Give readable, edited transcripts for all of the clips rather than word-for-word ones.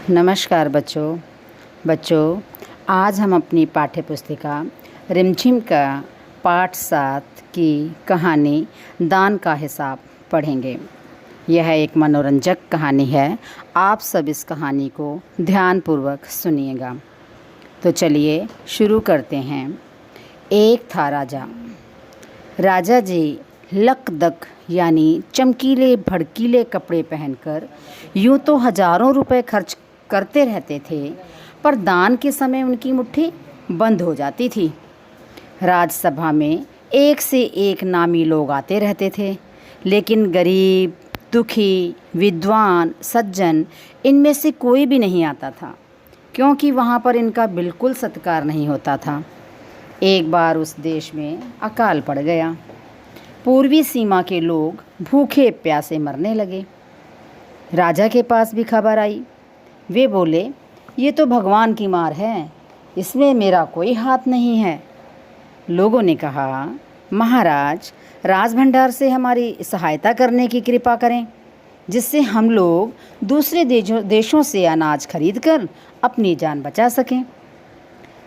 नमस्कार बच्चों, आज हम अपनी पाठ्य पुस्तिका रिमझिम का पाठ 7 की कहानी दान का हिसाब पढ़ेंगे। यह एक मनोरंजक कहानी है। आप सब इस कहानी को ध्यानपूर्वक सुनिएगा। तो चलिए शुरू करते हैं। एक था राजा जी लकदक यानी चमकीले भड़कीले कपड़े पहनकर यूँ तो हजारों रुपए खर्च करते रहते थे, पर दान के समय उनकी मुट्ठी बंद हो जाती थी। राजसभा में एक से एक नामी लोग आते रहते थे, लेकिन गरीब, दुखी, विद्वान, सज्जन इनमें से कोई भी नहीं आता था, क्योंकि वहाँ पर इनका बिल्कुल सत्कार नहीं होता था। एक बार उस देश में अकाल पड़ गया। पूर्वी सीमा के लोग भूखे प्यासे मरने लगे। राजा के पास भी खबर आई। वे बोले, ये तो भगवान की मार है, इसमें मेरा कोई हाथ नहीं है। लोगों ने कहा, महाराज, राज भंडार से हमारी सहायता करने की कृपा करें, जिससे हम लोग दूसरे देशों से अनाज खरीदकर अपनी जान बचा सकें।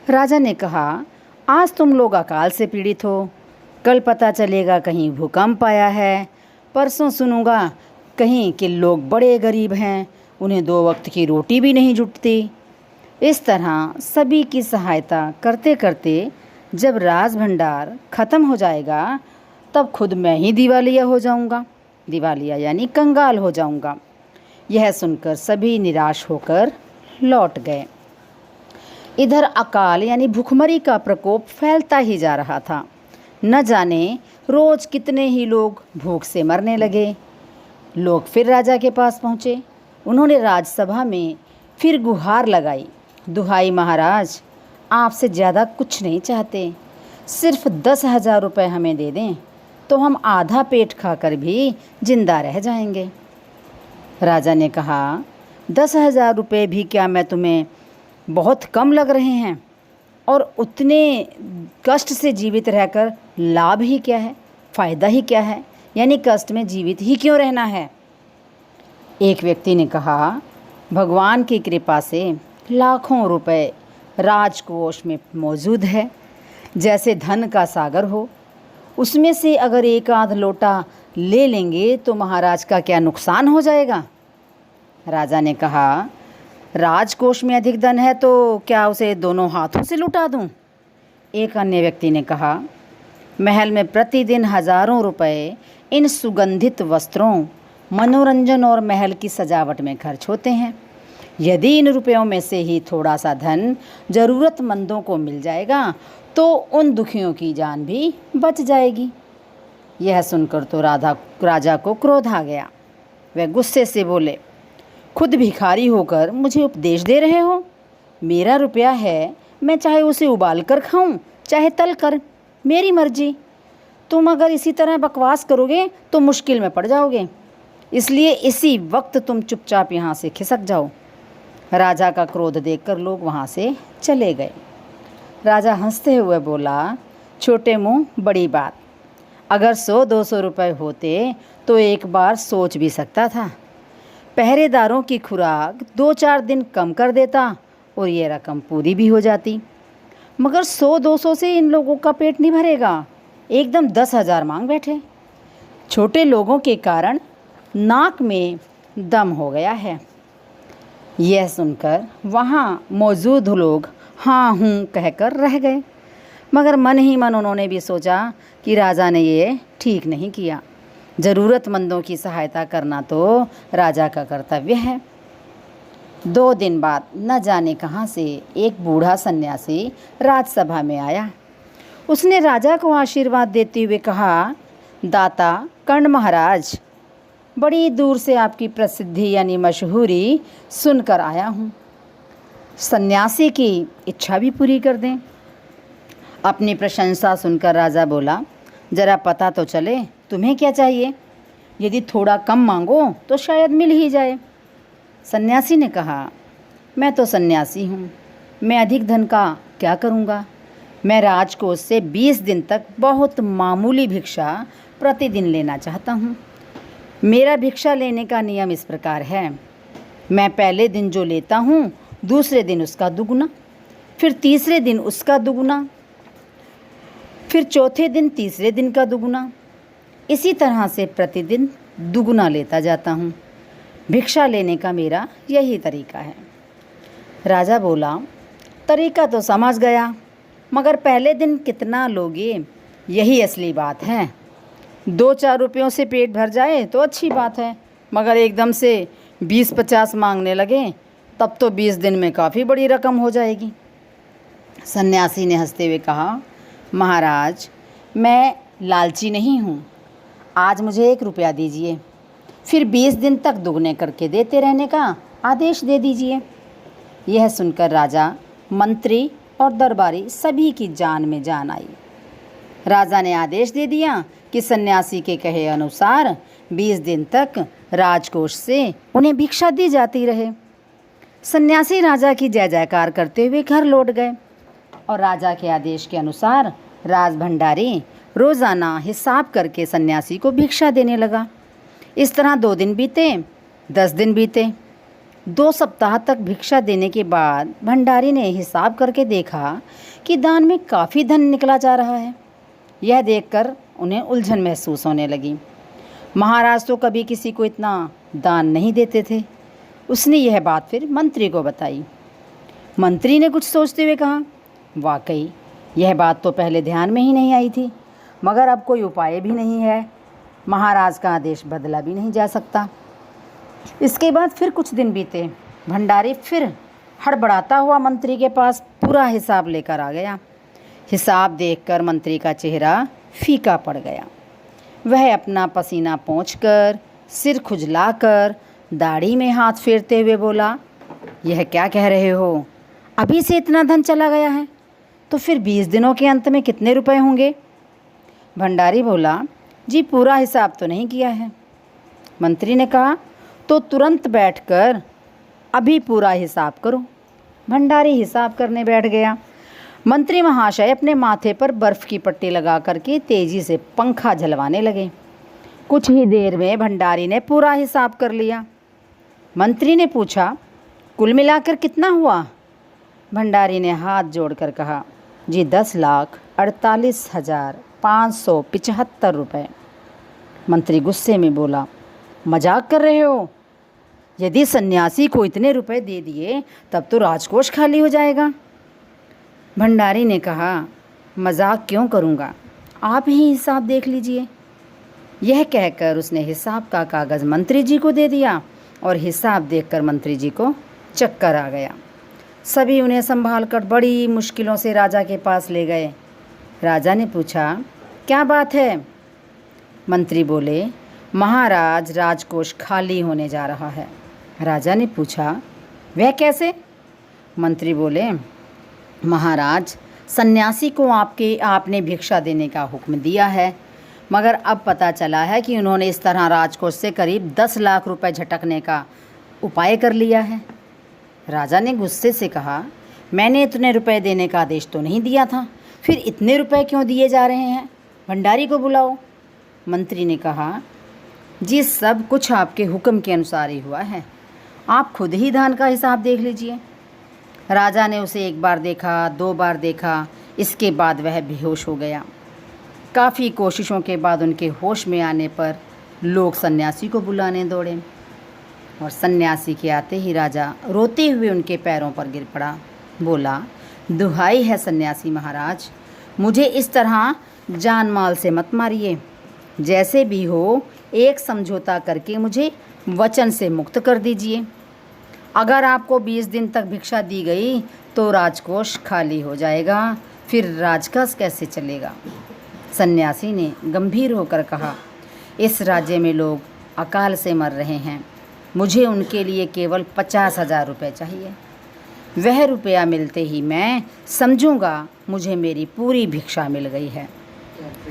राजा ने कहा, आज तुम लोग अकाल से पीड़ित हो, कल पता चलेगा कहीं भूकंप आया है, परसों सुनूंगा कहीं कि लोग बड़े गरीब हैं, उन्हें 2 वक्त की रोटी भी नहीं जुटती। इस तरह सभी की सहायता करते करते जब राज भंडार ख़त्म हो जाएगा, तब खुद मैं ही दिवालिया हो जाऊंगा। दिवालिया यानी कंगाल हो जाऊंगा। यह सुनकर सभी निराश होकर लौट गए। इधर अकाल यानी भूखमरी का प्रकोप फैलता ही जा रहा था। न जाने रोज़ कितने ही लोग भूख से मरने लगे। लोग फिर राजा के पास पहुँचे। उन्होंने राजसभा में फिर गुहार लगाई, दुहाई महाराज, आपसे ज़्यादा कुछ नहीं चाहते, सिर्फ 10,000 रुपये हमें दे दें तो हम आधा पेट खाकर भी जिंदा रह जाएंगे। राजा ने कहा, 10,000 रुपये भी क्या मैं तुम्हें बहुत कम लग रहे हैं? और उतने कष्ट से जीवित रहकर लाभ ही क्या है, फ़ायदा ही क्या है? यानी कष्ट में जीवित ही क्यों रहना है? एक व्यक्ति ने कहा, भगवान की कृपा से लाखों रुपए राजकोष में मौजूद है, जैसे धन का सागर हो। उसमें से अगर एक आध लोटा ले लेंगे तो महाराज का क्या नुकसान हो जाएगा? राजा ने कहा, राजकोष में अधिक धन है तो क्या उसे दोनों हाथों से लुटा दूं? एक अन्य व्यक्ति ने कहा, महल में प्रतिदिन हजारों रुपए इन सुगंधित वस्त्रों, मनोरंजन और महल की सजावट में खर्च होते हैं। यदि इन रुपयों में से ही थोड़ा सा धन ज़रूरतमंदों को मिल जाएगा तो उन दुखियों की जान भी बच जाएगी। यह सुनकर तो राजा को क्रोध आ गया। वह गुस्से से बोले, खुद भिखारी होकर मुझे उपदेश दे रहे हो? मेरा रुपया है, मैं चाहे उसे उबाल कर खाऊं, चाहे तल कर, मेरी मर्जी। तुम अगर इसी तरह बकवास करोगे तो मुश्किल में पड़ जाओगे, इसलिए इसी वक्त तुम चुपचाप यहाँ से खिसक जाओ। राजा का क्रोध देखकर लोग वहाँ से चले गए। राजा हंसते हुए बोला, छोटे मुँह बड़ी बात, अगर 100-200 रुपये होते तो एक बार सोच भी सकता था। पहरेदारों की खुराक 2-4 दिन कम कर देता और ये रकम पूरी भी हो जाती, मगर 100-200 से इन लोगों का पेट नहीं भरेगा। एकदम 10,000 मांग बैठे। छोटे लोगों के कारण नाक में दम हो गया है। यह सुनकर वहाँ मौजूद लोग हाँ हूँ कहकर रह गए, मगर मन ही मन उन्होंने भी सोचा कि राजा ने ये ठीक नहीं किया। ज़रूरतमंदों की सहायता करना तो राजा का कर्तव्य है। 2 दिन बाद न जाने कहाँ से एक बूढ़ा सन्यासी राजसभा में आया। उसने राजा को आशीर्वाद देते हुए कहा, दाता कर्ण महाराज, बड़ी दूर से आपकी प्रसिद्धि यानी मशहूरी सुनकर आया हूँ। सन्यासी की इच्छा भी पूरी कर दें। अपनी प्रशंसा सुनकर राजा बोला, जरा पता तो चले तुम्हें क्या चाहिए? यदि थोड़ा कम मांगो तो शायद मिल ही जाए। सन्यासी ने कहा, मैं तो सन्यासी हूँ, मैं अधिक धन का क्या करूँगा? मैं राजकोष से 20 दिन तक बहुत मामूली भिक्षा प्रतिदिन लेना चाहता हूँ। मेरा भिक्षा लेने का नियम इस प्रकार है, मैं पहले दिन जो लेता हूँ दूसरे दिन उसका दुगुना, फिर तीसरे दिन उसका दुगुना, फिर चौथे दिन तीसरे दिन का दुगुना, इसी तरह से प्रतिदिन दुगुना लेता जाता हूँ। भिक्षा लेने का मेरा यही तरीका है। राजा बोला, तरीका तो समझ गया, मगर पहले दिन कितना लोगे, यही असली बात है। 2-4 रुपयों से पेट भर जाए तो अच्छी बात है, मगर एकदम से 20-50 मांगने लगे तब तो 20 दिन में काफ़ी बड़ी रकम हो जाएगी। सन्यासी ने हंसते हुए कहा, महाराज, मैं लालची नहीं हूँ। आज मुझे 1 रुपया दीजिए, फिर 20 दिन तक दुगने करके देते रहने का आदेश दे दीजिए। यह सुनकर राजा, मंत्री और दरबारी सभी की जान में जान आई। राजा ने आदेश दे दिया कि सन्यासी के कहे अनुसार 20 दिन तक राजकोष से उन्हें भिक्षा दी जाती रहे। सन्यासी राजा की जय जयकार करते हुए घर लौट गए और राजा के आदेश के अनुसार राज भंडारी रोज़ाना हिसाब करके सन्यासी को भिक्षा देने लगा। इस तरह 2 दिन बीते, 10 दिन बीते। 2 सप्ताह तक भिक्षा देने के बाद भंडारी ने हिसाब करके देखा कि दान में काफ़ी धन निकला जा रहा है। यह देखकर उन्हें उलझन महसूस होने लगी। महाराज तो कभी किसी को इतना दान नहीं देते थे। उसने यह बात फिर मंत्री को बताई। मंत्री ने कुछ सोचते हुए कहा, वाकई यह बात तो पहले ध्यान में ही नहीं आई थी, मगर अब कोई उपाय भी नहीं है। महाराज का आदेश बदला भी नहीं जा सकता। इसके बाद फिर कुछ दिन बीते। भंडारी फिर हड़बड़ाता हुआ मंत्री के पास पूरा हिसाब लेकर आ गया। हिसाब देखकर मंत्री का चेहरा फीका पड़ गया। वह अपना पसीना पोंछकर, सिर खुजलाकर, दाढ़ी में हाथ फेरते हुए बोला, यह क्या कह रहे हो? अभी से इतना धन चला गया है, तो फिर 20 दिनों के अंत में कितने रुपए होंगे? भंडारी बोला, जी पूरा हिसाब तो नहीं किया है। मंत्री ने कहा, तो तुरंत बैठकर अभी पूरा हिसाब करो। भंडारी हिसाब करने बैठ गया। मंत्री महाशय अपने माथे पर बर्फ़ की पट्टी लगा करके तेज़ी से पंखा झलवाने लगे। कुछ ही देर में भंडारी ने पूरा हिसाब कर लिया। मंत्री ने पूछा, कुल मिलाकर कितना हुआ? भंडारी ने हाथ जोड़कर कहा, जी 10,48,575 रुपये। मंत्री गुस्से में बोला, मजाक कर रहे हो? यदि सन्यासी को इतने रुपए दे दिए तब तो राजकोष खाली हो जाएगा। भंडारी ने कहा, मजाक क्यों करूँगा, आप ही हिसाब देख लीजिए। यह कहकर उसने हिसाब का कागज़ मंत्री जी को दे दिया और हिसाब देखकर मंत्री जी को चक्कर आ गया। सभी उन्हें संभालकर बड़ी मुश्किलों से राजा के पास ले गए। राजा ने पूछा, क्या बात है? मंत्री बोले, महाराज, राजकोष खाली होने जा रहा है। राजा ने पूछा, वह कैसे? मंत्री बोले, महाराज, सन्यासी को आपने भिक्षा देने का हुक्म दिया है, मगर अब पता चला है कि उन्होंने इस तरह राजकोष से करीब 10 लाख रुपए झटकने का उपाय कर लिया है। राजा ने गुस्से से कहा, मैंने इतने रुपए देने का आदेश तो नहीं दिया था, फिर इतने रुपए क्यों दिए जा रहे हैं? भंडारी को बुलाओ। मंत्री ने कहा, जी सब कुछ आपके हुक्म के अनुसार ही हुआ है, आप खुद ही दान का हिसाब देख लीजिए। राजा ने उसे 1 बार देखा, 2 बार देखा, इसके बाद वह बेहोश हो गया। काफ़ी कोशिशों के बाद उनके होश में आने पर लोग सन्यासी को बुलाने दौड़े और सन्यासी के आते ही राजा रोते हुए उनके पैरों पर गिर पड़ा। बोला, दुहाई है सन्यासी महाराज, मुझे इस तरह जान माल से मत मारिए। जैसे भी हो एक समझौता करके मुझे वचन से मुक्त कर दीजिए। अगर आपको 20 दिन तक भिक्षा दी गई तो राजकोष खाली हो जाएगा, फिर राजकाज कैसे चलेगा? सन्यासी ने गंभीर होकर कहा, इस राज्य में लोग अकाल से मर रहे हैं, मुझे उनके लिए केवल 50,000 रुपये चाहिए। वह रुपया मिलते ही मैं समझूंगा मुझे मेरी पूरी भिक्षा मिल गई है।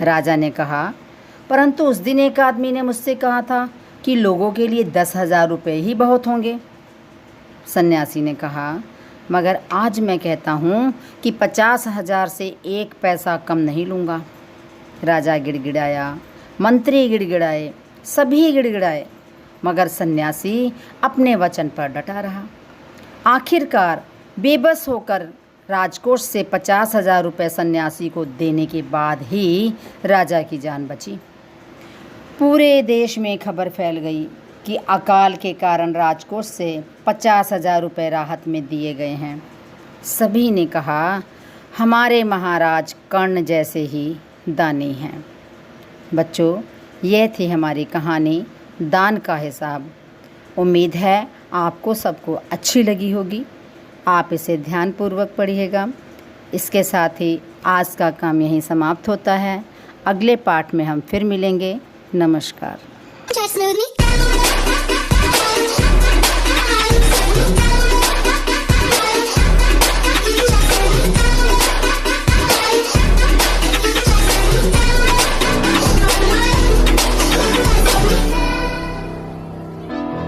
राजा ने कहा, परंतु उस दिन एक आदमी ने मुझसे कहा था कि लोगों के लिए 10,000 रुपये ही बहुत होंगे। सन्यासी ने कहा, मगर आज मैं कहता हूँ कि 50,000 से 1 पैसा कम नहीं लूँगा। राजा गिड़गिड़ाया, मंत्री गिड़गिड़ाए, सभी गिड़गिड़ाए मगर सन्यासी अपने वचन पर डटा रहा। आखिरकार बेबस होकर राजकोष से 50,000 रुपये सन्यासी को देने के बाद ही राजा की जान बची। पूरे देश में खबर फैल गई कि अकाल के कारण राजकोष से 50,000 रुपये राहत में दिए गए हैं। सभी ने कहा, हमारे महाराज कर्ण जैसे ही दानी हैं। बच्चों, यह थी हमारी कहानी दान का हिसाब। उम्मीद है आपको सबको अच्छी लगी होगी। आप इसे ध्यानपूर्वक पढ़िएगा। इसके साथ ही आज का काम यहीं समाप्त होता है। अगले पाठ में हम फिर मिलेंगे। नमस्कार।